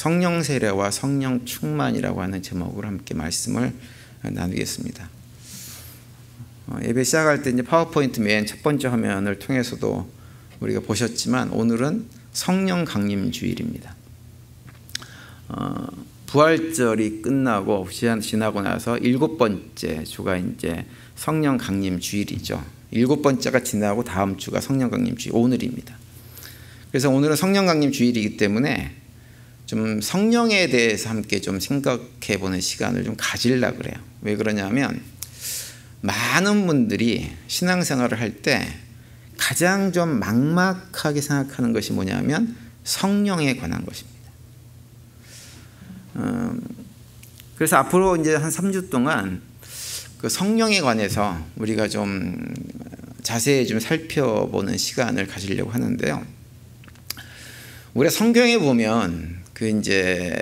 성령 세례와 성령 충만이라고 하는 제목으로 함께 말씀을 나누겠습니다. 예배 시작할 때 이제 파워포인트 맨 첫 번째 화면을 통해서도 우리가 보셨지만 오늘은 성령 강림 주일입니다. 부활절이 끝나고 지나고 나서 7번째 주가 이제 성령 강림 주일이죠. 7번째가 지나고 다음 주가 성령 강림 주일 오늘입니다. 그래서 오늘은 성령 강림 주일이기 때문에 좀 성령에 대해서 함께 좀 생각해 보는 시간을 좀 가지려고 그래요. 왜 그러냐면 많은 분들이 신앙생활을 할 때 가장 좀 막막하게 생각하는 것이 뭐냐면 성령에 관한 것입니다. 그래서 앞으로 이제 한 3주 동안 그 성령에 관해서 우리가 좀 자세히 좀 살펴보는 시간을 가지려고 하는데요. 우리가 성경에 보면 그 이제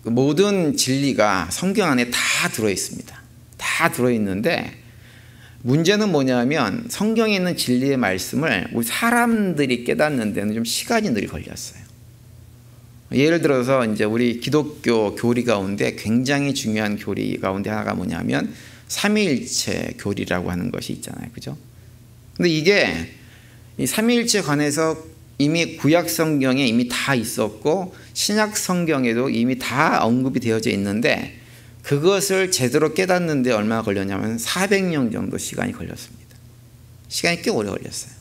모든 진리가 성경 안에 다 들어 있습니다. 다 들어 있는데 문제는 뭐냐면 성경에 있는 진리의 말씀을 우리 사람들이 깨닫는 데는 좀 시간이 늘 걸렸어요. 예를 들어서 이제 우리 기독교 교리 가운데 굉장히 중요한 교리 가운데 하나가 뭐냐면 삼위일체 교리라고 하는 것이 있잖아요. 그죠? 근데 이게 이 삼위일체 관해서 이미 구약 성경에 이미 다 있었고 신약 성경에도 이미 다 언급이 되어져 있는데 그것을 제대로 깨닫는 데 얼마나 걸렸냐면 400년 정도 시간이 걸렸습니다. 시간이 꽤 오래 걸렸어요.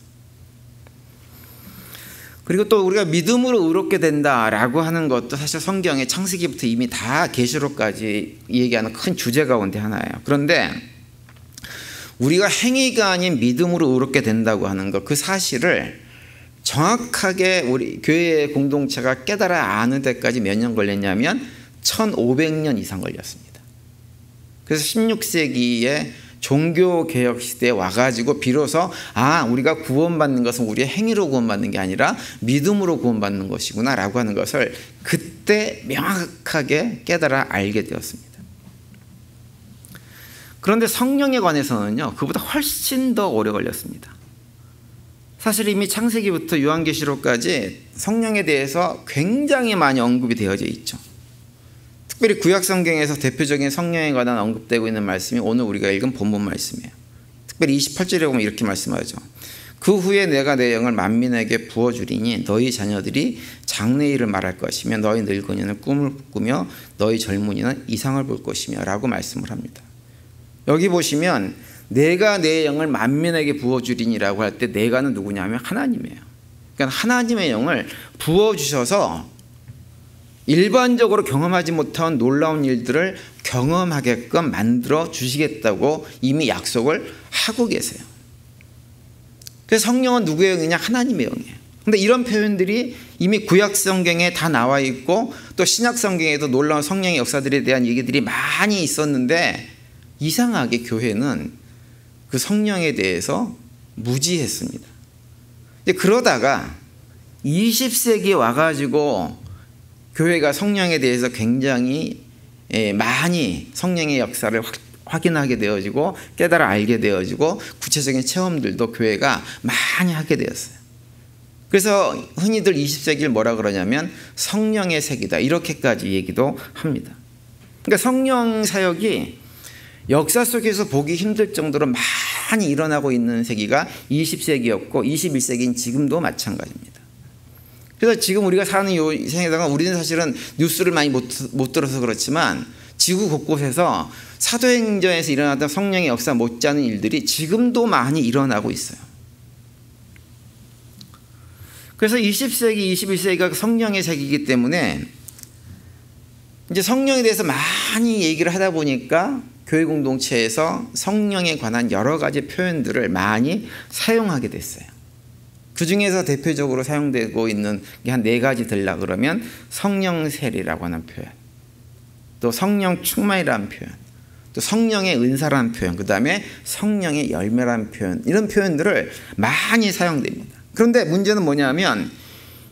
그리고 또 우리가 믿음으로 의롭게 된다라고 하는 것도 사실 성경의 창세기부터 이미 다 계시록까지 얘기하는 큰 주제 가운데 하나예요. 그런데 우리가 행위가 아닌 믿음으로 의롭게 된다고 하는 것, 그 사실을 정확하게 우리 교회의 공동체가 깨달아 아는 데까지 몇 년 걸렸냐면 1500년 이상 걸렸습니다. 그래서 16세기에 종교개혁 시대에 와가지고 비로소 우리가 구원받는 것은 우리의 행위로 구원받는 게 아니라 믿음으로 구원받는 것이구나 라고 하는 것을 그때 명확하게 깨달아 알게 되었습니다. 그런데 성령에 관해서는요, 그보다 훨씬 더 오래 걸렸습니다. 사실 이미 창세기부터 요한계시록까지 성령에 대해서 굉장히 많이 언급이 되어져 있죠. 특별히 구약 성경에서 대표적인 성령에 관한 언급되고 있는 말씀이 오늘 우리가 읽은 본문 말씀이에요. 특별히 28절에 보면 이렇게 말씀하죠. 그 후에 내가 내 영을 만민에게 부어주리니 너희 자녀들이 장래일을 말할 것이며 너희 늙은이는 꿈을 꾸며 너희 젊은이는 이상을 볼 것이며 라고 말씀을 합니다. 여기 보시면 내가 내 영을 만민에게 부어주리니라고 할 때 내가는 누구냐면 하나님이에요. 그러니까 하나님의 영을 부어주셔서 일반적으로 경험하지 못한 놀라운 일들을 경험하게끔 만들어 주시겠다고 이미 약속을 하고 계세요. 그래서 성령은 누구의 영이냐? 하나님의 영이에요. 그런데 이런 표현들이 이미 구약 성경에 다 나와 있고 또 신약 성경에도 놀라운 성령의 역사들에 대한 얘기들이 많이 있었는데 이상하게 교회는 그 성령에 대해서 무지했습니다. 그러다가 20세기에 와가지고 교회가 성령에 대해서 굉장히 많이 성령의 역사를 확인하게 되어지고 깨달아 알게 되어지고 구체적인 체험들도 교회가 많이 하게 되었어요. 그래서 흔히들 20세기를 뭐라 그러냐면 성령의 세기다 이렇게까지 얘기도 합니다. 그러니까 성령 사역이 역사 속에서 보기 힘들 정도로 많이 일어나고 있는 세기가 20세기였고 21세기인 지금도 마찬가지입니다. 그래서 지금 우리가 사는 이 세상에다가 우리는 사실은 뉴스를 많이 못 들어서 그렇지만 지구 곳곳에서 사도행전에서 일어났던 성령의 역사 못지않은 일들이 지금도 많이 일어나고 있어요. 그래서 20세기, 21세기가 성령의 세기이기 때문에 이제 성령에 대해서 많이 얘기를 하다 보니까 교회 공동체에서 성령에 관한 여러 가지 표현들을 많이 사용하게 됐어요. 그 중에서 대표적으로 사용되고 있는 게 한 4가지 들라 그러면 성령 세례라고 하는 표현, 또 성령 충만이라는 표현, 또 성령의 은사라는 표현, 그 다음에 성령의 열매라는 표현, 이런 표현들을 많이 사용됩니다. 그런데 문제는 뭐냐면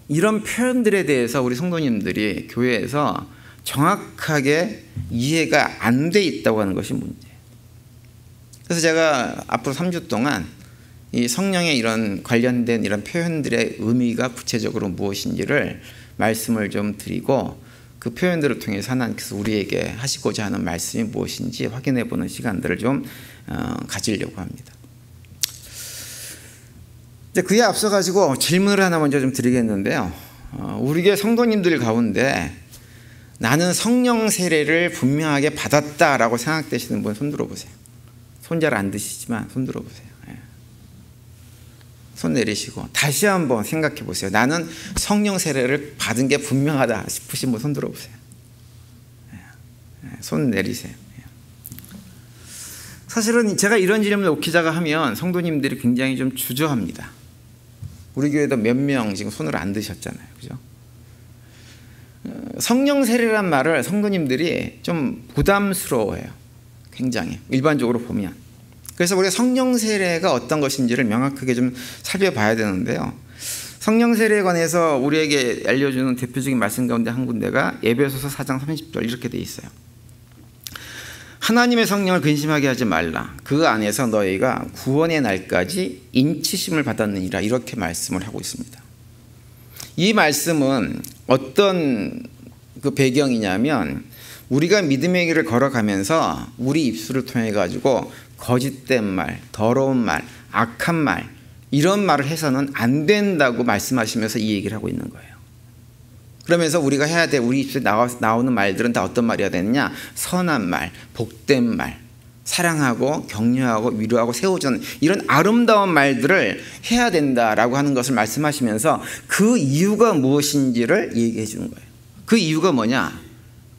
이런 표현들에 대해서 우리 성도님들이 교회에서 정확하게 이해가 안 돼 있다고 하는 것이 문제예요. 그래서 제가 앞으로 3주 동안 이 성령의 이런 관련된 이런 표현들의 의미가 구체적으로 무엇인지를 말씀을 좀 드리고 그 표현들을 통해서 하나님께서 우리에게 하시고자 하는 말씀이 무엇인지 확인해 보는 시간들을 좀 가지려고 합니다. 이제 그에 앞서 가지고 질문을 하나 먼저 좀 드리겠는데요. 우리 교회 성도님들 가운데 나는 성령 세례를 분명하게 받았다라고 생각되시는 분 손 들어보세요. 손 잘 안 드시지만 손 들어보세요. 손 내리시고 다시 한번 생각해 보세요. 나는 성령 세례를 받은 게 분명하다 싶으신 분 손 들어보세요. 손 내리세요. 사실은 제가 이런 질문을 오키자가 하면 성도님들이 굉장히 좀 주저합니다. 우리 교회도 몇 명 지금 손을 안 드셨잖아요. 그죠? 성령 세례란 말을 성도님들이 좀 부담스러워해요. 굉장히 일반적으로 보면. 그래서 우리가 성령 세례가 어떤 것인지를 명확하게 좀 살펴봐야 되는데요. 성령 세례에 관해서 우리에게 알려주는 대표적인 말씀 가운데 한 군데가 에베소서 4장 30절 이렇게 돼 있어요. 하나님의 성령을 근심하게 하지 말라. 그 안에서 너희가 구원의 날까지 인치심을 받았느니라. 이렇게 말씀을 하고 있습니다. 이 말씀은 어떤 그 배경이냐면 우리가 믿음의 길을 걸어가면서 우리 입술을 통해 가지고 거짓된 말, 더러운 말, 악한 말 이런 말을 해서는 안 된다고 말씀하시면서 이 얘기를 하고 있는 거예요. 그러면서 우리가 해야 될 우리 입술에 나오는 말들은 다 어떤 말이어야 되느냐? 선한 말, 복된 말, 사랑하고 격려하고 위로하고 세워주는 이런 아름다운 말들을 해야 된다라고 하는 것을 말씀하시면서 그 이유가 무엇인지를 얘기해 주는 거예요. 그 이유가 뭐냐?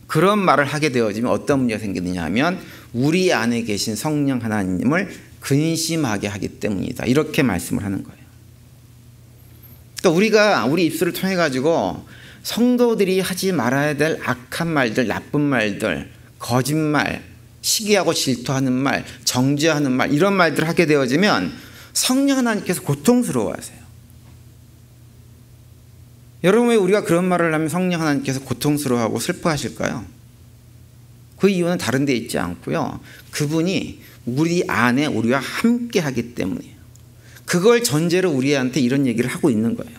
그런 말을 하게 되어지면 어떤 문제가 생기느냐 하면 우리 안에 계신 성령 하나님을 근심하게 하기 때문이다. 이렇게 말씀을 하는 거예요. 그러니까 우리가 우리 입술을 통해 가지고 성도들이 하지 말아야 될 악한 말들, 나쁜 말들, 거짓말, 시기하고 질투하는 말, 정죄하는 말 이런 말들을 하게 되어지면 성령 하나님께서 고통스러워하세요. 여러분 왜 우리가 그런 말을 하면 성령 하나님께서 고통스러워하고 슬퍼하실까요? 그 이유는 다른 데 있지 않고요. 그분이 우리 안에 우리와 함께 하기 때문이에요. 그걸 전제로 우리한테 이런 얘기를 하고 있는 거예요.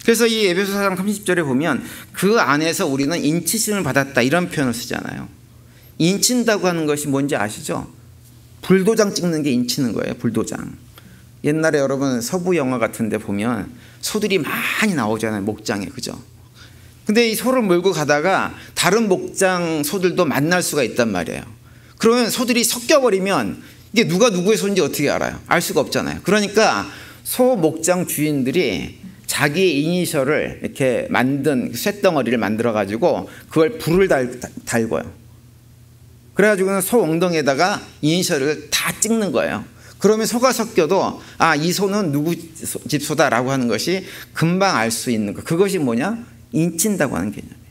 그래서 이 에베소 4장 30절에 보면 그 안에서 우리는 인치심을 받았다 이런 표현을 쓰잖아요. 인친다고 하는 것이 뭔지 아시죠? 불도장 찍는 게 인치는 거예요. 불도장. 옛날에 여러분 서부 영화 같은 데 보면 소들이 많이 나오잖아요. 목장에. 그죠? 근데 이 소를 몰고 가다가 다른 목장 소들도 만날 수가 있단 말이에요. 그러면 소들이 섞여버리면 이게 누가 누구의 소인지 어떻게 알아요? 알 수가 없잖아요. 그러니까 소 목장 주인들이 자기의 이니셜을 이렇게 만든 쇳덩어리를 만들어 가지고 그걸 불을 달고요. 그래가지고는 소 엉덩이에다가 이니셜을 다 찍는 거예요. 그러면 소가 섞여도 아, 이 소는 누구 집 소다라고 하는 것이 금방 알 수 있는 거. 그것이 뭐냐? 인친다고 하는 개념이에요.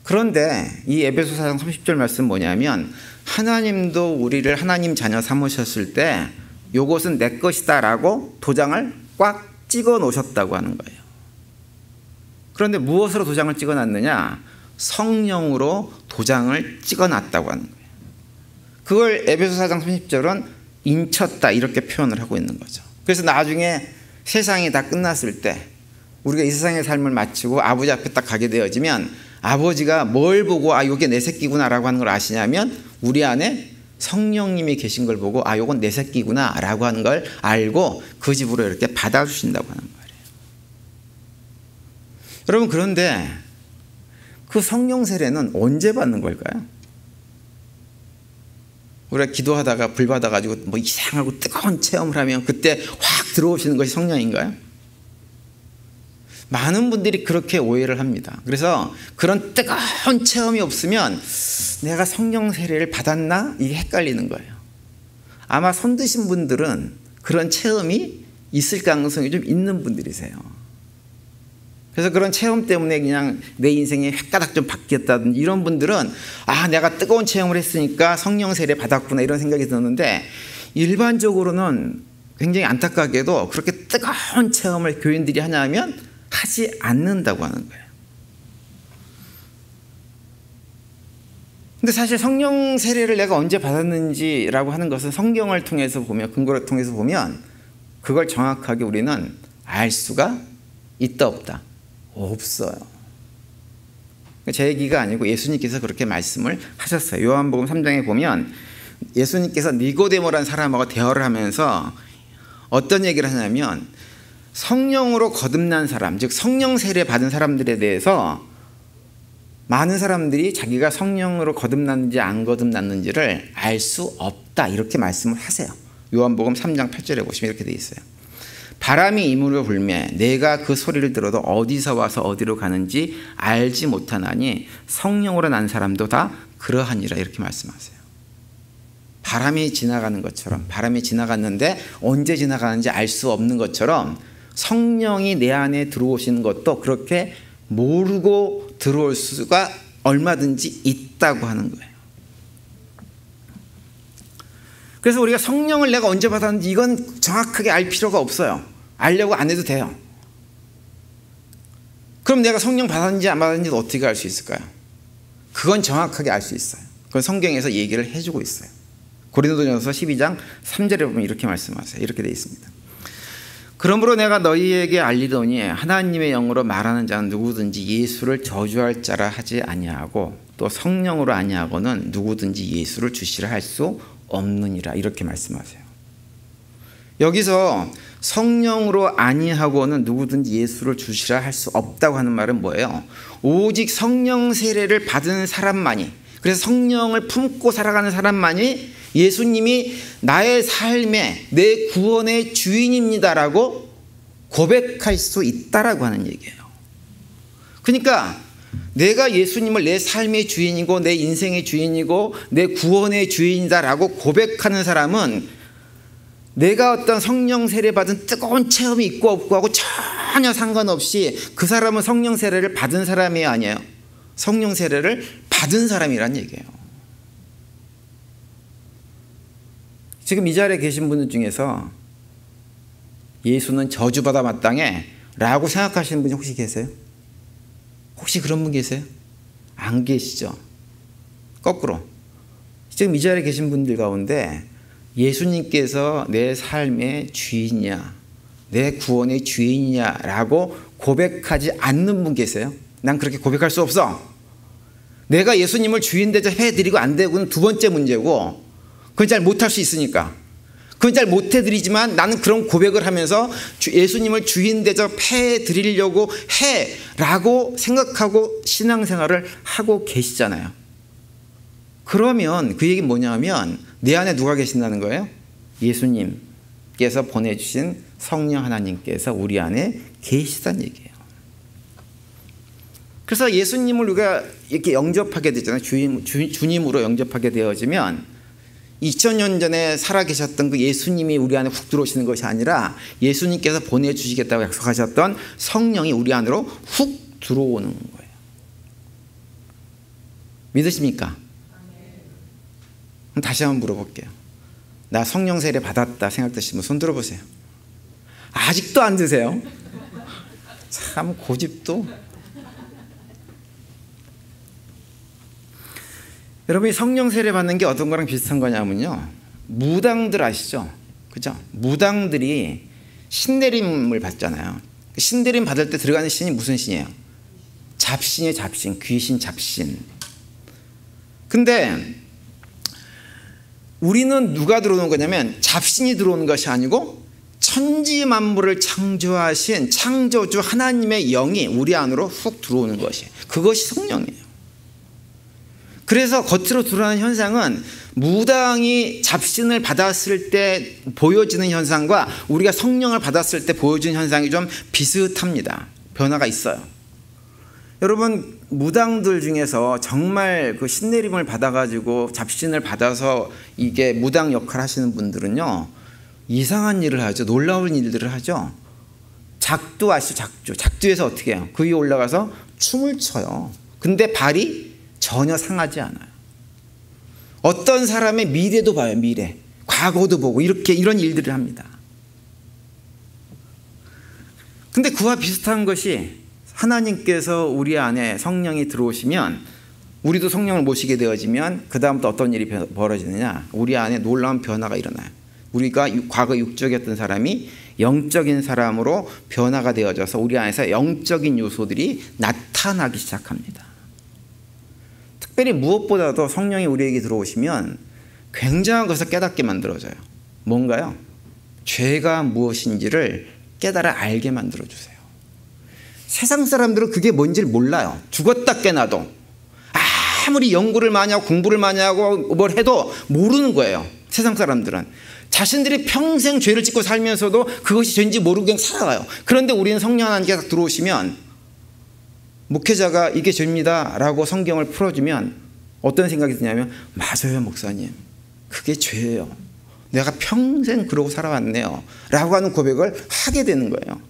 그런데 이 에베소 4장 30절 말씀 뭐냐면 하나님도 우리를 하나님 자녀 삼으셨을 때 요것은 내 것이다 라고 도장을 꽉 찍어 놓으셨다고 하는 거예요. 그런데 무엇으로 도장을 찍어 놨느냐? 성령으로 도장을 찍어 놨다고 하는 거예요. 그걸 에베소 4장 30절은 인쳤다 이렇게 표현을 하고 있는 거죠. 그래서 나중에 세상이 다 끝났을 때 우리가 이 세상의 삶을 마치고 아버지 앞에 딱 가게 되어지면 아버지가 뭘 보고 아 이게 내 새끼구나 라고 하는 걸 아시냐면 우리 안에 성령님이 계신 걸 보고 아 요건 내 새끼구나 라고 하는 걸 알고 그 집으로 이렇게 받아주신다고 하는 말이에요. 여러분 그런데 그 성령 세례는 언제 받는 걸까요? 우리가 기도하다가 불 받아가지고 뭐 이상하고 뜨거운 체험을 하면 그때 확 들어오시는 것이 성령인가요? 많은 분들이 그렇게 오해를 합니다. 그래서 그런 뜨거운 체험이 없으면 내가 성령 세례를 받았나? 이게 헷갈리는 거예요. 아마 손 드신 분들은 그런 체험이 있을 가능성이 좀 있는 분들이세요. 그래서 그런 체험 때문에 그냥 내 인생이 획가닥 좀 바뀌었다든지 이런 분들은 아 내가 뜨거운 체험을 했으니까 성령 세례 받았구나 이런 생각이 드는데 일반적으로는 굉장히 안타깝게도 그렇게 뜨거운 체험을 교인들이 하냐면 하지 않는다고 하는 거예요. 근데 사실 성령 세례를 내가 언제 받았는지라고 하는 것은 성경을 통해서 보면 근거를 통해서 보면 그걸 정확하게 우리는 알 수가 있다 없다? 없어요. 제 얘기가 아니고 예수님께서 그렇게 말씀을 하셨어요. 요한복음 3장에 보면 예수님께서 니고데모라는 사람하고 대화를 하면서 어떤 얘기를 하냐면 성령으로 거듭난 사람, 즉 성령 세례 받은 사람들에 대해서 많은 사람들이 자기가 성령으로 거듭났는지 안 거듭났는지를 알 수 없다 이렇게 말씀을 하세요. 요한복음 3장 8절에 보시면 이렇게 되어 있어요. 바람이 이물로 불매 내가 그 소리를 들어도 어디서 와서 어디로 가는지 알지 못하나니 성령으로 난 사람도 다 그러하니라 이렇게 말씀하세요. 바람이 지나가는 것처럼, 바람이 지나갔는데 언제 지나가는지 알 수 없는 것처럼 성령이 내 안에 들어오시는 것도 그렇게 모르고 들어올 수가 얼마든지 있다고 하는 거예요. 그래서 우리가 성령을 내가 언제 받았는지 이건 정확하게 알 필요가 없어요. 알려고 안 해도 돼요. 그럼 내가 성령 받았는지 안 받았는지 어떻게 알 수 있을까요? 그건 정확하게 알 수 있어요. 그건 성경에서 얘기를 해주고 있어요. 고린도전서 12장 3절에 보면 이렇게 말씀하세요. 이렇게 되어 있습니다. 그러므로 내가 너희에게 알리더니 하나님의 영으로 말하는 자는 누구든지 예수를 저주할 자라 하지 아니하고 또 성령으로 아니하고는 누구든지 예수를 주시라 할 수 없느니라 이렇게 말씀하세요. 여기서 성령으로 아니하고는 누구든지 예수를 주시라 할 수 없다고 하는 말은 뭐예요? 오직 성령 세례를 받은 사람만이, 그래서 성령을 품고 살아가는 사람만이 예수님이 나의 삶의 내 구원의 주인입니다라고 고백할 수 있다라고 하는 얘기예요. 그러니까 내가 예수님을 내 삶의 주인이고 내 인생의 주인이고 내 구원의 주인이다라고 고백하는 사람은 내가 어떤 성령 세례 받은 뜨거운 체험이 있고 없고 하고 전혀 상관없이 그 사람은 성령 세례를 받은 사람이 아니에요. 성령 세례를 받은 사람이란 얘기예요. 지금 이 자리에 계신 분들 중에서 예수는 저주받아 마땅해 라고 생각하시는 분이 혹시 계세요? 혹시 그런 분 계세요? 안 계시죠? 거꾸로 지금 이 자리에 계신 분들 가운데 예수님께서 내 삶의 주인이야, 내 구원의 주인이야 라고 고백하지 않는 분 계세요? 난 그렇게 고백할 수 없어. 내가 예수님을 주인 대접해드리고 안 되고는 두 번째 문제고, 그건 잘 못할 수 있으니까. 그건 잘 못해드리지만 나는 그런 고백을 하면서 예수님을 주인 대접해드리려고 해 라고 생각하고 신앙생활을 하고 계시잖아요. 그러면 그 얘기는 뭐냐면 내 안에 누가 계신다는 거예요? 예수님께서 보내주신 성령 하나님께서 우리 안에 계시다는 얘기예요. 그래서 예수님을 우리가 이렇게 영접하게 되잖아요. 주님으로 영접하게 되어지면 2000년 전에 살아계셨던 그 예수님이 우리 안에 훅 들어오시는 것이 아니라 예수님께서 보내주시겠다고 약속하셨던 성령이 우리 안으로 훅 들어오는 거예요. 믿으십니까? 그럼 다시 한번 물어볼게요. 나 성령 세례 받았다 생각되시면 손 들어보세요. 아직도 안 드세요? 참 고집도. 여러분이 성령 세례 받는 게 어떤 거랑 비슷한 거냐면요, 무당들 아시죠? 그죠? 무당들이 신내림을 받잖아요. 신내림 받을 때 들어가는 신이 무슨 신이에요? 잡신이에요. 잡신. 귀신 잡신. 근데 우리는 누가 들어오는 거냐면 잡신이 들어오는 것이 아니고 천지 만물을 창조하신 창조주 하나님의 영이 우리 안으로 훅 들어오는 것이에요. 그것이 성령이에요. 그래서 겉으로 드러나는 현상은 무당이 잡신을 받았을 때 보여지는 현상과 우리가 성령을 받았을 때 보여지는 현상이 좀 비슷합니다. 변화가 있어요. 여러분, 무당들 중에서 정말 그 신내림을 받아가지고 잡신을 받아서 이게 무당 역할 하시는 분들은요, 이상한 일을 하죠. 놀라운 일들을 하죠. 작두 아시죠? 작두. 작두에서 어떻게 해요? 그 위에 올라가서 춤을 춰요. 근데 발이 전혀 상하지 않아요. 어떤 사람의 미래도 봐요. 미래. 과거도 보고 이런 일들을 합니다. 근데 그와 비슷한 것이 하나님께서 우리 안에 성령이 들어오시면, 우리도 성령을 모시게 되어지면 그 다음부터 어떤 일이 벌어지느냐, 우리 안에 놀라운 변화가 일어나요. 우리가 과거 육적이었던 사람이 영적인 사람으로 변화가 되어져서 우리 안에서 영적인 요소들이 나타나기 시작합니다. 특별히 무엇보다도 성령이 우리에게 들어오시면 굉장한 것을 깨닫게 만들어줘요. 뭔가요? 죄가 무엇인지를 깨달아 알게 만들어주세요. 세상 사람들은 그게 뭔지를 몰라요. 죽었다 깨나도. 아무리 연구를 많이 하고 공부를 많이 하고 뭘 해도 모르는 거예요. 세상 사람들은. 자신들이 평생 죄를 짓고 살면서도 그것이 죄인지 모르고 그냥 살아가요. 그런데 우리는 성령 하나님께서 들어오시면 목회자가 이게 죄입니다 라고 성경을 풀어주면 어떤 생각이 드냐면 맞아요 목사님. 그게 죄예요. 내가 평생 그러고 살아왔네요 라고 하는 고백을 하게 되는 거예요.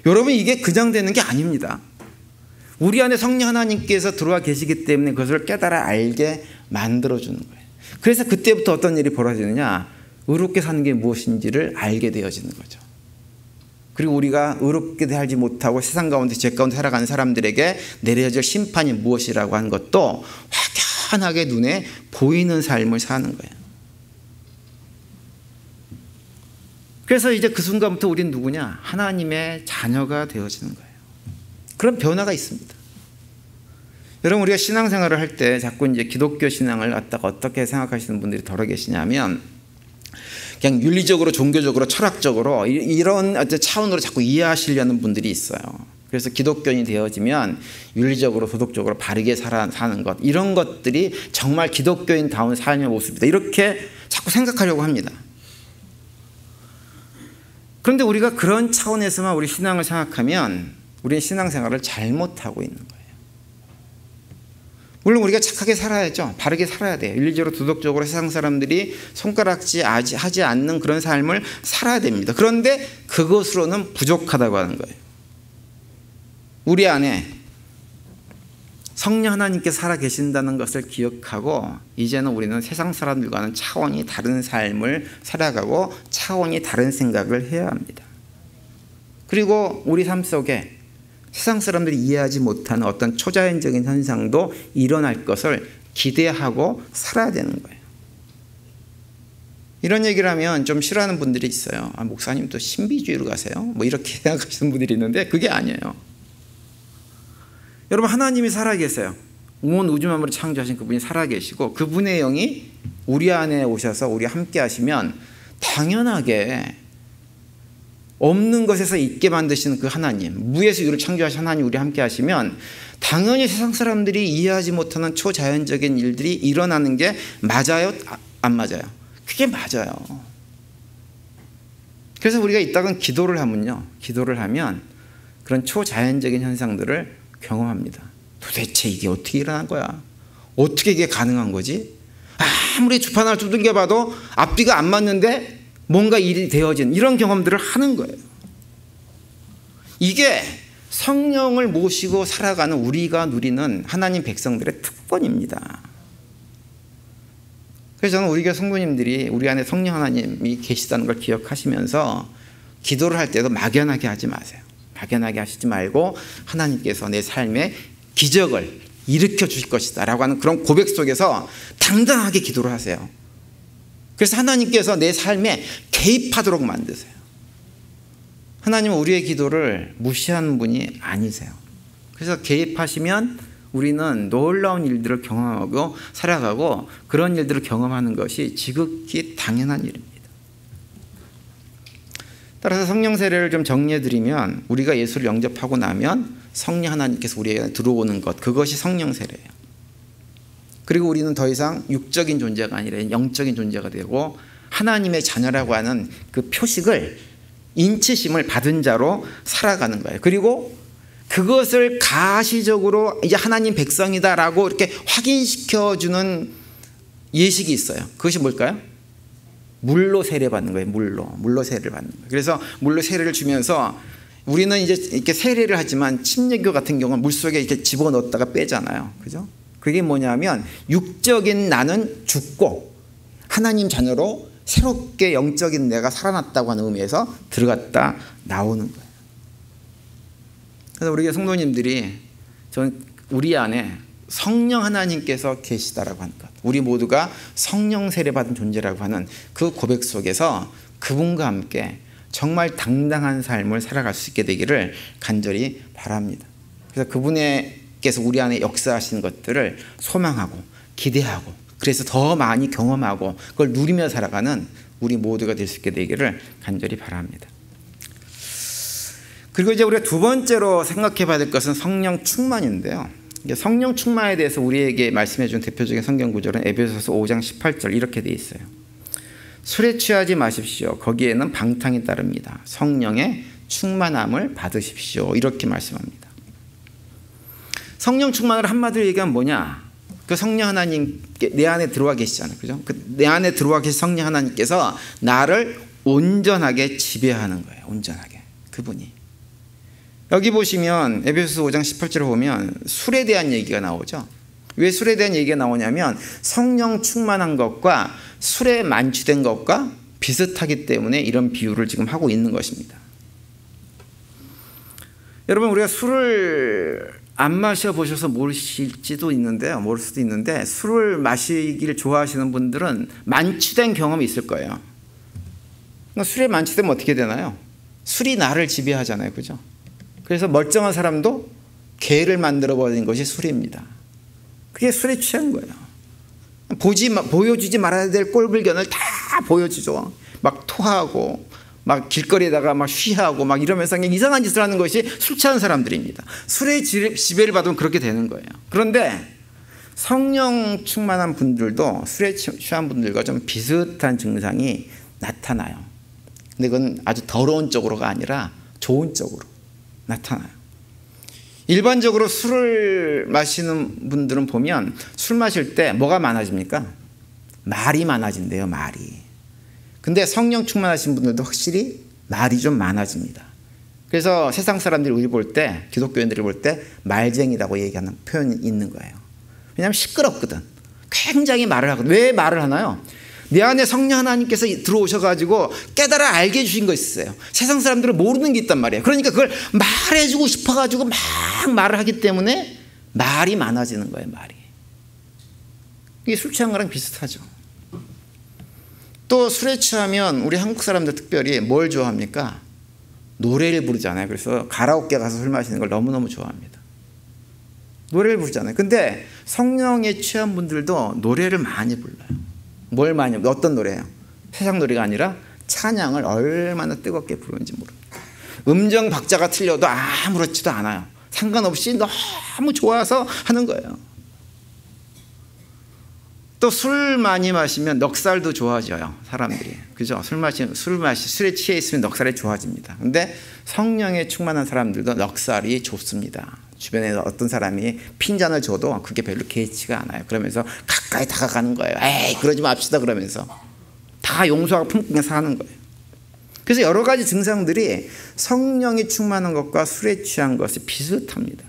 여러분 이게 그냥 되는 게 아닙니다. 우리 안에 성령 하나님께서 들어와 계시기 때문에 그것을 깨달아 알게 만들어주는 거예요. 그래서 그때부터 어떤 일이 벌어지느냐, 의롭게 사는 게 무엇인지를 알게 되어지는 거죠. 그리고 우리가 의롭게 살지 못하고 세상 가운데 죄 가운데 살아가는 사람들에게 내려질 심판이 무엇이라고 하는 것도 확연하게 눈에 보이는 삶을 사는 거예요. 그래서 이제 그 순간부터 우리는 누구냐? 하나님의 자녀가 되어지는 거예요. 그런 변화가 있습니다. 여러분 우리가 신앙생활을 할 때 자꾸 이제 기독교 신앙을 갖다가 어떻게 생각하시는 분들이 덜어 계시냐면 그냥 윤리적으로 종교적으로 철학적으로 이런 차원으로 자꾸 이해하시려는 분들이 있어요. 그래서 기독교인이 되어지면 윤리적으로 도덕적으로 바르게 사는 것 이런 것들이 정말 기독교인다운 삶의 모습이다 이렇게 자꾸 생각하려고 합니다. 그런데 우리가 그런 차원에서만 우리 신앙을 생각하면 우리는 신앙생활을 잘못하고 있는 거예요. 물론 우리가 착하게 살아야죠. 바르게 살아야 돼요. 윤리적으로 도덕적으로 세상 사람들이 손가락질 하지 않는 그런 삶을 살아야 됩니다. 그런데 그것으로는 부족하다고 하는 거예요. 우리 안에 성령 하나님께 살아 계신다는 것을 기억하고 이제는 우리는 세상 사람들과는 차원이 다른 삶을 살아가고 차원이 다른 생각을 해야 합니다. 그리고 우리 삶 속에 세상 사람들이 이해하지 못하는 어떤 초자연적인 현상도 일어날 것을 기대하고 살아야 되는 거예요. 이런 얘기를 하면 좀 싫어하는 분들이 있어요. 아, 목사님 또 신비주의로 가세요? 뭐 이렇게 생각하시는 분들이 있는데 그게 아니에요. 여러분 하나님이 살아계세요. 온 우주 만물을 창조하신 그분이 살아계시고 그분의 영이 우리 안에 오셔서 우리 함께 하시면 당연하게 없는 것에서 있게 만드시는 그 하나님, 무에서 유를 창조하신 하나님 우리 함께 하시면 당연히 세상 사람들이 이해하지 못하는 초자연적인 일들이 일어나는 게 맞아요? 안 맞아요? 그게 맞아요. 그래서 우리가 이따가 기도를 하면 그런 초자연적인 현상들을 경험합니다. 도대체 이게 어떻게 일어난 거야? 어떻게 이게 가능한 거지? 아무리 주판을 두들겨 봐도 앞뒤가 안 맞는데 뭔가 일이 되어진 이런 경험들을 하는 거예요. 이게 성령을 모시고 살아가는 우리가 누리는 하나님 백성들의 특권입니다. 그래서 저는 우리 교회 성도님들이 우리 안에 성령 하나님이 계시다는 걸 기억하시면서 기도를 할 때도 막연하게 하지 마세요. 막연하게 하시지 말고 하나님께서 내 삶에 기적을 일으켜 주실 것이다 라고 하는 그런 고백 속에서 당당하게 기도를 하세요. 그래서 하나님께서 내 삶에 개입하도록 만드세요. 하나님은 우리의 기도를 무시하는 분이 아니세요. 그래서 개입하시면 우리는 놀라운 일들을 경험하고 살아가고 그런 일들을 경험하는 것이 지극히 당연한 일입니다. 따라서 성령 세례를 좀 정리해드리면 우리가 예수를 영접하고 나면 성령 하나님께서 우리에게 들어오는 것 그것이 성령 세례예요. 그리고 우리는 더 이상 육적인 존재가 아니라 영적인 존재가 되고 하나님의 자녀라고 하는 그 표식을 인치심을 받은 자로 살아가는 거예요. 그리고 그것을 가시적으로 이제 하나님 백성이다라고 이렇게 확인시켜주는 예식이 있어요. 그것이 뭘까요? 물로 세례받는 거예요. 물로 세례를 받는 거예요. 그래서 물로 세례를 주면서 우리는 이제 이렇게 세례를 하지만 침례교 같은 경우는 물속에 이렇게 집어넣었다가 빼잖아요. 그죠? 그게 뭐냐면 육적인 나는 죽고 하나님 자녀로 새롭게 영적인 내가 살아났다고 하는 의미에서 들어갔다 나오는 거예요. 그래서 우리 성도님들이 저는 우리 안에 성령 하나님께서 계시다라고 하는 것, 우리 모두가 성령 세례 받은 존재라고 하는 그 고백 속에서 그분과 함께 정말 당당한 삶을 살아갈 수 있게 되기를 간절히 바랍니다. 그래서 그분께서 우리 안에 역사하시는 것들을 소망하고 기대하고 그래서 더 많이 경험하고 그걸 누리며 살아가는 우리 모두가 될 수 있게 되기를 간절히 바랍니다. 그리고 이제 우리가 두 번째로 생각해 봐야 될 것은 성령 충만인데요. 성령 충만에 대해서 우리에게 말씀해 준 대표적인 성경 구절은 에베소서 5장 18절 이렇게 되어 있어요. 술에 취하지 마십시오. 거기에는 방탕이 따릅니다. 성령의 충만함을 받으십시오. 이렇게 말씀합니다. 성령 충만을 한마디로 얘기하면 뭐냐? 그 성령 하나님께 내 안에 들어와 계시잖아요. 그죠? 내 안에 들어와 계신 성령 하나님께서 나를 온전하게 지배하는 거예요. 온전하게. 그분이. 여기 보시면 에베소서 5장 18절을 보면 술에 대한 얘기가 나오죠. 왜 술에 대한 얘기가 나오냐면 성령 충만한 것과 술에 만취된 것과 비슷하기 때문에 이런 비유를 지금 하고 있는 것입니다. 여러분 우리가 술을 안 마셔보셔서 모르실지도 있는데요. 모를 수도 있는데 술을 마시기를 좋아하시는 분들은 만취된 경험이 있을 거예요. 술에 만취되면 어떻게 되나요? 술이 나를 지배하잖아요. 그죠? 그래서 멀쩡한 사람도 개를 만들어버린 것이 술입니다. 그게 술에 취한 거예요. 보여주지 말아야 될 꼴불견을 다 보여주죠. 막 토하고 막 길거리에다가 막 쉬하고 막 이러면서 그냥 이상한 짓을 하는 것이 술 취한 사람들입니다. 술의 지배를 받으면 그렇게 되는 거예요. 그런데 성령 충만한 분들도 술에 취한 분들과 좀 비슷한 증상이 나타나요. 근데 그건 아주 더러운 쪽으로가 아니라 좋은 쪽으로 나타나요. 일반적으로 술을 마시는 분들은 보면 술 마실 때 뭐가 많아집니까? 말이 많아진대요. 말이. 근데 성령 충만하신 분들도 확실히 말이 좀 많아집니다. 그래서 세상 사람들이 우리 볼 때 기독교인들이 볼 때 말쟁이라고 얘기하는 표현이 있는 거예요. 왜냐하면 시끄럽거든. 굉장히 말을 하거든. 왜 말을 하나요? 내 안에 성령 하나님께서 들어오셔가지고 깨달아 알게 해주신 거 있어요. 세상 사람들은 모르는 게 있단 말이에요. 그러니까 그걸 말해주고 싶어가지고 막 말을 하기 때문에 말이 많아지는 거예요. 말이. 이게 술 취한 거랑 비슷하죠. 또 술에 취하면 우리 한국 사람들 특별히 뭘 좋아합니까? 노래를 부르잖아요. 그래서 가라오케 가서 술 마시는 걸 너무너무 좋아합니다. 노래를 부르잖아요. 근데 성령에 취한 분들도 노래를 많이 불러요. 뭘 많이, 어떤 노래예요? 세상 노래가 아니라 찬양을 얼마나 뜨겁게 부르는지 모릅니다. 음정 박자가 틀려도 아무렇지도 않아요. 상관없이 너무 좋아서 하는 거예요. 또 술 많이 마시면 넉살도 좋아져요. 사람들이. 그죠? 술에 취해 있으면 넉살이 좋아집니다. 근데 성령에 충만한 사람들도 넉살이 좋습니다. 주변에 어떤 사람이 핀잔을 줘도 그게 별로 개의치가 않아요. 그러면서 가까이 다가가는 거예요. 에이 그러지 맙시다 그러면서 다 용서하고 품격해서 하는 거예요. 그래서 여러 가지 증상들이 성령이 충만한 것과 술에 취한 것이 비슷합니다.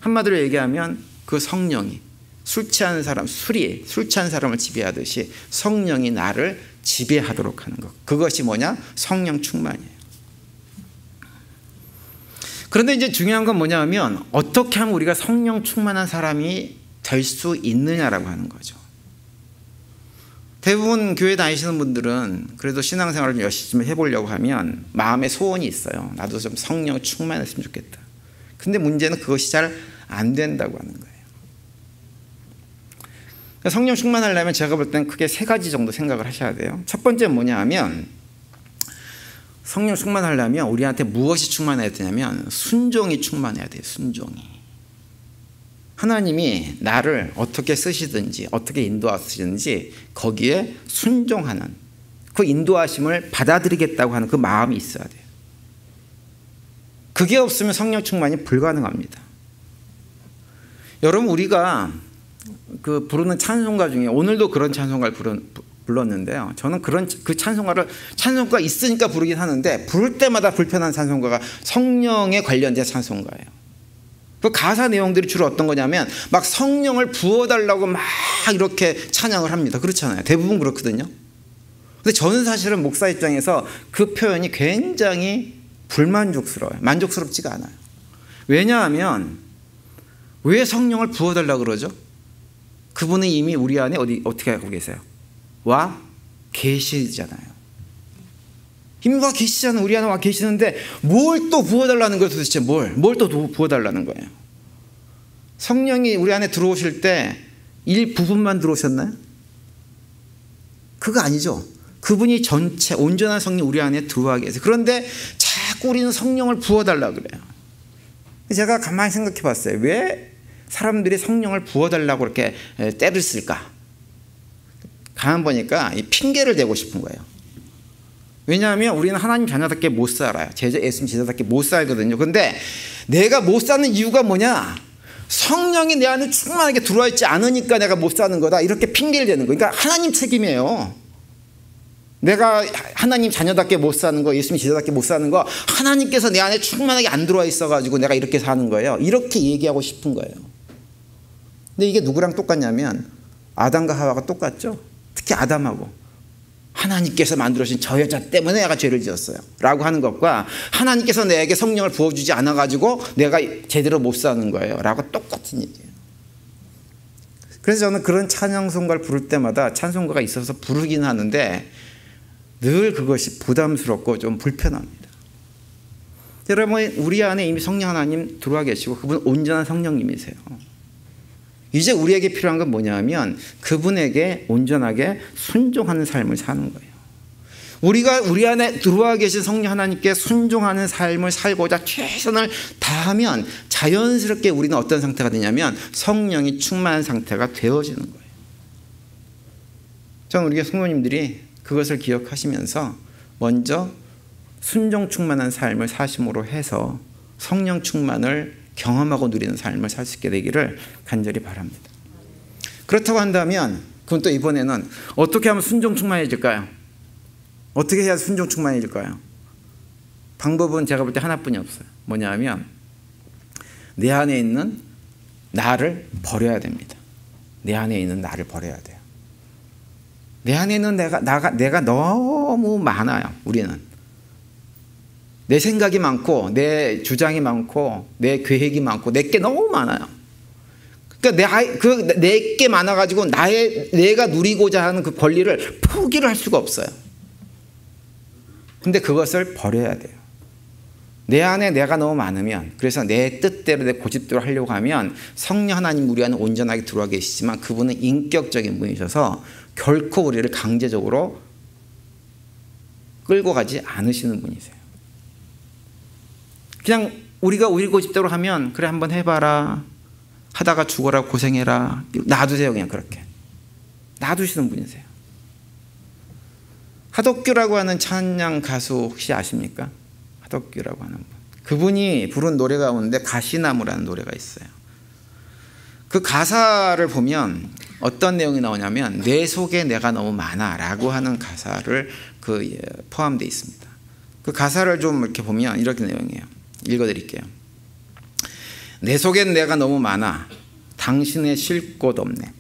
한마디로 얘기하면 그 성령이 술 취한 사람을 지배하듯이 성령이 나를 지배하도록 하는 것. 그것이 뭐냐? 성령 충만이에요. 그런데 이제 중요한 건 뭐냐면 어떻게 하면 우리가 성령 충만한 사람이 될 수 있느냐라고 하는 거죠. 대부분 교회 다니시는 분들은 그래도 신앙생활을 열심히 해보려고 하면 마음에 소원이 있어요. 나도 좀 성령 충만했으면 좋겠다. 근데 문제는 그것이 잘 안 된다고 하는 거예요. 성령 충만하려면 제가 볼 때는 크게 세 가지 정도 생각을 하셔야 돼요. 첫 번째는 뭐냐 하면 성령 충만하려면 우리한테 무엇이 충만해야 되냐면 순종이 충만해야 돼요. 순종이. 하나님이 나를 어떻게 쓰시든지 어떻게 인도하시든지 거기에 순종하는 그 인도하심을 받아들이겠다고 하는 그 마음이 있어야 돼요. 그게 없으면 성령 충만이 불가능합니다. 여러분 우리가 그 부르는 찬송가 중에 오늘도 그런 찬송가를 불렀는데요. 저는 그 찬송가 있으니까 부르긴 하는데 부를 때마다 불편한 찬송가가 성령에 관련된 찬송가예요. 그 가사 내용들이 주로 어떤 거냐면 막 성령을 부어달라고 막 이렇게 찬양을 합니다. 그렇잖아요. 대부분 그렇거든요. 근데 저는 사실은 목사 입장에서 그 표현이 굉장히 불만족스러워요. 만족스럽지가 않아요. 왜냐하면 왜 성령을 부어달라고 그러죠? 그분은 이미 우리 안에 어떻게 하고 계세요? 와 계시잖아요. 이미 와 계시잖아요. 우리 안에 와 계시는데 뭘 또 부어달라는 거예요 도대체. 뭘 또 부어달라는 거예요. 성령이 우리 안에 들어오실 때 일부분만 들어오셨나요? 그거 아니죠. 그분이 전체 온전한 성령 우리 안에 들어와 계세요. 그런데 자꾸 우리는 성령을 부어달라고 그래요. 제가 가만히 생각해 봤어요. 왜 사람들이 성령을 부어달라고 이렇게 때를 쓸까? 가만 보니까 이 핑계를 대고 싶은 거예요. 왜냐하면 우리는 하나님 자녀답게 못 살아요. 예수님 제자답게 못 살거든요. 근데 내가 못 사는 이유가 뭐냐? 성령이 내 안에 충만하게 들어와 있지 않으니까 내가 못 사는 거다. 이렇게 핑계를 대는 거예요. 그러니까 하나님 책임이에요. 내가 하나님 자녀답게 못 사는 거, 예수님 제자답게 못 사는 거, 하나님께서 내 안에 충만하게 안 들어와 있어가지고 내가 이렇게 사는 거예요. 이렇게 얘기하고 싶은 거예요. 근데 이게 누구랑 똑같냐면 아담과 하와가 똑같죠. 특히 아담하고 하나님께서 만들어주신 저 여자 때문에 내가 죄를 지었어요 라고 하는 것과 하나님께서 내게 성령을 부어주지 않아가지고 내가 제대로 못 사는 거예요 라고 똑같은 얘기예요. 그래서 저는 그런 찬양송가를 부를 때마다 찬송가가 있어서 부르긴 하는데 늘 그것이 부담스럽고 좀 불편합니다. 여러분, 우리 안에 이미 성령 하나님 들어와 계시고 그분 온전한 성령님이세요. 이제 우리에게 필요한 건 뭐냐면 그분에게 온전하게 순종하는 삶을 사는 거예요. 우리가 우리 안에 들어와 계신 성령 하나님께 순종하는 삶을 살고자 최선을 다하면 자연스럽게 우리는 어떤 상태가 되냐면 성령이 충만한 상태가 되어지는 거예요. 저는 우리가 성도님들이 그것을 기억하시면서 먼저 순종 충만한 삶을 사심으로 해서 성령 충만을 경험하고 누리는 삶을 살 수 있게 되기를 간절히 바랍니다. 그렇다고 한다면 그럼 또 이번에는 어떻게 하면 순종 충만해질까요? 어떻게 해야 순종 충만해질까요? 방법은 제가 볼 때 하나뿐이 없어요. 뭐냐 하면 내 안에 있는 나를 버려야 됩니다. 내 안에 있는 나를 버려야 돼요. 내 안에 있는 내가 너무 많아요. 우리는 내 생각이 많고 내 주장이 많고 내 계획이 많고 내게 너무 많아요. 그러니까 내게 많아가지고 내가 누리고자 하는 그 권리를 포기를 할 수가 없어요. 근데 그것을 버려야 돼요. 내 안에 내가 너무 많으면, 그래서 내 뜻대로 내 고집대로 하려고 하면 성령 하나님 우리 안에 온전하게 들어와 계시지만 그분은 인격적인 분이셔서 결코 우리를 강제적으로 끌고 가지 않으시는 분이세요. 그냥 우리가 우리 고집대로 하면 그래 한번 해봐라 하다가 죽어라 고생해라 놔두세요. 그냥 그렇게 놔두시는 분이세요. 하덕규라고 하는 찬양 가수 혹시 아십니까? 하덕규라고 하는 분. 그분이 부른 노래 가운데 가시나무라는 노래가 있어요. 그 가사를 보면 어떤 내용이 나오냐면 내 속에 내가 너무 많아 라고 하는 가사를 포함되어 있습니다. 그 가사를 좀 이렇게 보면 이렇게 내용이에요. 읽어드릴게요. 내 속엔 내가 너무 많아 당신의 쉴 곳 없네.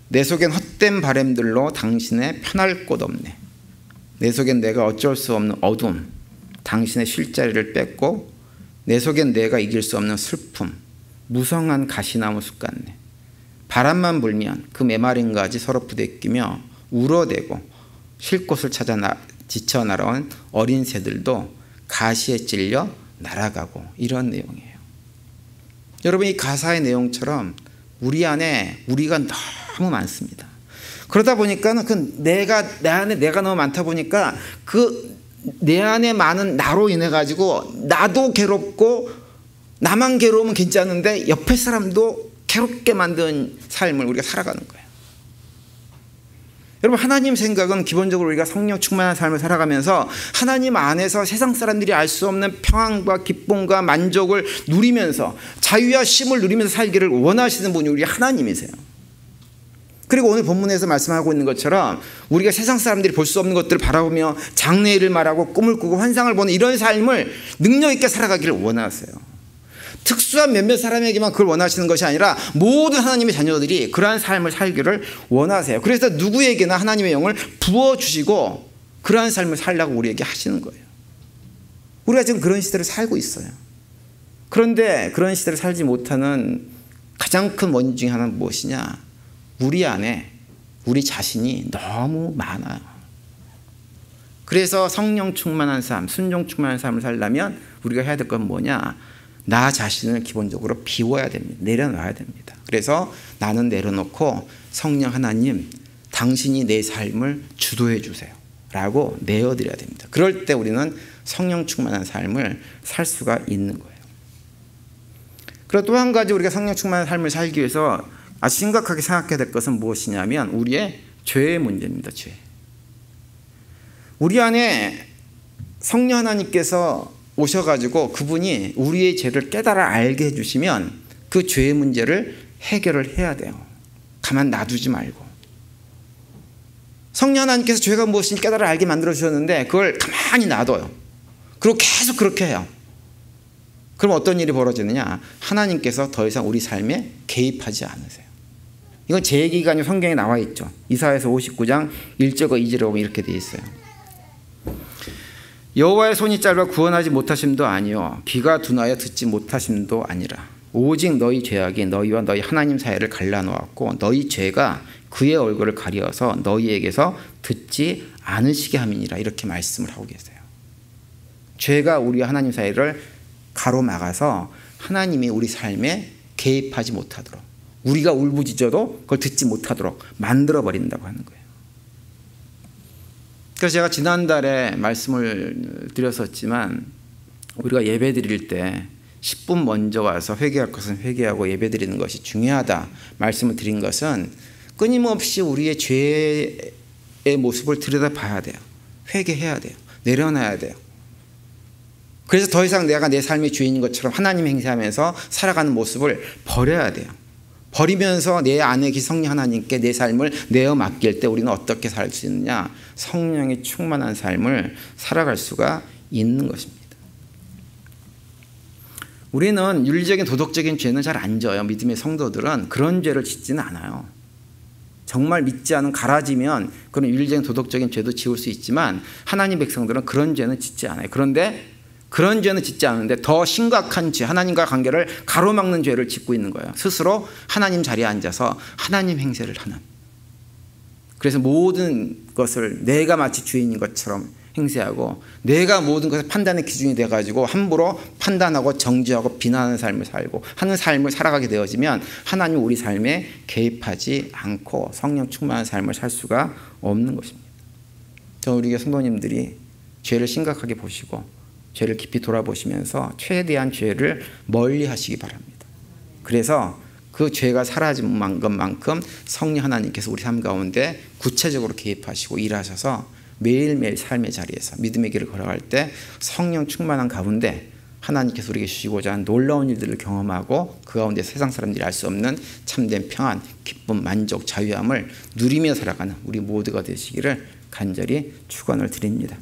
내 속엔 헛된 바램들로 당신의 편할 곳 없네. 내 속엔 내가 어쩔 수 없는 어둠 당신의 쉴 자리를 뺏고 내 속엔 내가 이길 수 없는 슬픔 무성한 가시나무 숲 같네. 바람만 불면 그 메마른 가지 서로 부대끼며 울어대고 쉴 곳을 찾아 지쳐 날아온 어린 새들도 가시에 찔려 날아가고 이런 내용이에요. 여러분 이 가사의 내용처럼 우리 안에 우리가 너무 많습니다. 그러다 보니까는 내 안에 내가 너무 많다 보니까 내 안에 많은 나로 인해 가지고 나도 괴롭고 나만 괴로우면 괜찮은데 옆에 사람도 괴롭게 만든 삶을 우리가 살아가는 거예요. 여러분 하나님 생각은 기본적으로 우리가 성령 충만한 삶을 살아가면서 하나님 안에서 세상 사람들이 알 수 없는 평안과 기쁨과 만족을 누리면서 자유와 쉼을 누리면서 살기를 원하시는 분이 우리 하나님이세요. 그리고 오늘 본문에서 말씀하고 있는 것처럼 우리가 세상 사람들이 볼 수 없는 것들을 바라보며 장래일을 말하고 꿈을 꾸고 환상을 보는 이런 삶을 능력 있게 살아가기를 원하세요. 특수한 몇몇 사람에게만 그걸 원하시는 것이 아니라 모든 하나님의 자녀들이 그러한 삶을 살기를 원하세요. 그래서 누구에게나 하나님의 영을 부어주시고 그러한 삶을 살라고 우리에게 하시는 거예요. 우리가 지금 그런 시대를 살고 있어요. 그런데 그런 시대를 살지 못하는 가장 큰 원인 중에 하나는 무엇이냐? 우리 안에 우리 자신이 너무 많아요. 그래서 성령 충만한 삶, 순종 충만한 삶을 살려면 우리가 해야 될 건 뭐냐? 나 자신을 기본적으로 비워야 됩니다. 내려놔야 됩니다. 그래서 나는 내려놓고 성령 하나님, 당신이 내 삶을 주도해 주세요 라고 내어드려야 됩니다. 그럴 때 우리는 성령 충만한 삶을 살 수가 있는 거예요. 그리고 또 한 가지 우리가 성령 충만한 삶을 살기 위해서 아주 심각하게 생각해야 될 것은 무엇이냐면 우리의 죄의 문제입니다. 죄. 우리 안에 성령 하나님께서 오셔가지고 그분이 우리의 죄를 깨달아 알게 해주시면 그 죄의 문제를 해결을 해야 돼요. 가만 놔두지 말고. 성령 하나님께서 죄가 무엇인지 깨달아 알게 만들어 주셨는데 그걸 가만히 놔둬요. 그리고 계속 그렇게 해요. 그럼 어떤 일이 벌어지느냐? 하나님께서 더 이상 우리 삶에 개입하지 않으세요. 이건 제 얘기가 아니고 성경에 나와 있죠. 이사야서 59장 1절과 2절에 보면 이렇게 되어 있어요. 여호와의 손이 짧아 구원하지 못하심도 아니요 귀가 둔하여 듣지 못하심도 아니라 오직 너희 죄악이 너희와 너희 하나님 사이를 갈라놓았고 너희 죄가 그의 얼굴을 가리어서 너희에게서 듣지 않으시게 함이니라. 이렇게 말씀을 하고 계세요. 죄가 우리와 하나님 사이를 가로막아서 하나님이 우리 삶에 개입하지 못하도록, 우리가 울부짖어도 그걸 듣지 못하도록 만들어버린다고 하는 거예요. 그래서 제가 지난달에 말씀을 드렸었지만 우리가 예배 드릴 때 10분 먼저 와서 회개할 것은 회개하고 예배 드리는 것이 중요하다 말씀을 드린 것은 끊임없이 우리의 죄의 모습을 들여다봐야 돼요. 회개해야 돼요. 내려놔야 돼요. 그래서 더 이상 내가 내 삶의 주인인 것처럼 하나님 행세하면서 살아가는 모습을 버려야 돼요. 버리면서 내 안에 계신 성령 하나님께 내 삶을 내어 맡길 때 우리는 어떻게 살 수 있느냐? 성령이 충만한 삶을 살아갈 수가 있는 것입니다. 우리는 윤리적인 도덕적인 죄는 잘 안 져요. 믿음의 성도들은 그런 죄를 짓지는 않아요. 정말 믿지 않은 가라지면 그런 윤리적인 도덕적인 죄도 지을 수 있지만 하나님 백성들은 그런 죄는 짓지 않아요. 그런데 그런 죄는 짓지 않는데 더 심각한 죄, 하나님과 관계를 가로막는 죄를 짓고 있는 거예요. 스스로 하나님 자리에 앉아서 하나님 행세를 하는. 그래서 모든 것을 내가 마치 주인인 것처럼 행세하고 내가 모든 것을 판단의 기준이 돼가지고 함부로 판단하고 정죄하고 비난하는 삶을 살고 하는 삶을 살아가게 되어지면 하나님 우리 삶에 개입하지 않고 성령 충만한 삶을 살 수가 없는 것입니다. 저는 우리 교회 성도님들이 죄를 심각하게 보시고 죄를 깊이 돌아보시면서 최대한 죄를 멀리 하시기 바랍니다. 그래서 그 죄가 사라진 것만큼 성령 하나님께서 우리 삶 가운데 구체적으로 개입하시고 일하셔서 매일매일 삶의 자리에서 믿음의 길을 걸어갈 때 성령 충만한 가운데 하나님께서 우리에게 주시고자 하는 놀라운 일들을 경험하고 그 가운데 세상 사람들이 알 수 없는 참된 평안, 기쁨, 만족, 자유함을 누리며 살아가는 우리 모두가 되시기를 간절히 축원을 드립니다.